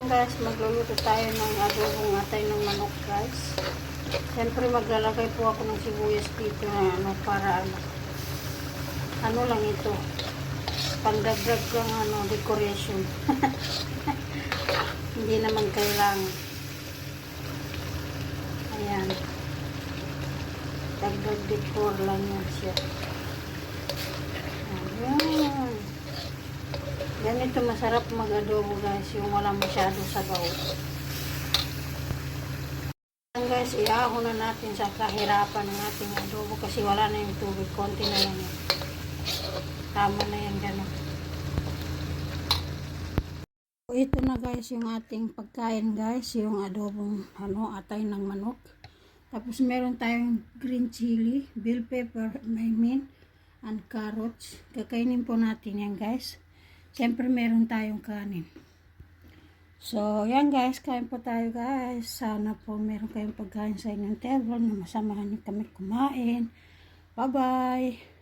Guys, magluluto tayo ng adobong atay ng manok guys. Siyempre maglalagay po ako ng sibuyas dito na para ano lang ito, pandagdag lang decoration. Hindi naman kailangan. Ayan, dagdag decor lang yan siya. Ayan, ganito masarap mag-adobo guys, yung wala masyado sabaw. Guys, iahon na natin sa kahirapan ng ating adobo kasi wala na yung tubig, konti na lang yan. Tama na yan, gano'n. Ito na guys yung ating pagkain guys, yung adobong atay ng manok. Tapos meron tayong green chili, bell pepper, and carrots. Kakainin po natin yan guys. Siyempre meron tayong kanin. So, yan guys, kain po tayo guys. Sana po meron kayong pagkain sa inyong table na masamahan niyo kami kumain. Bye-bye!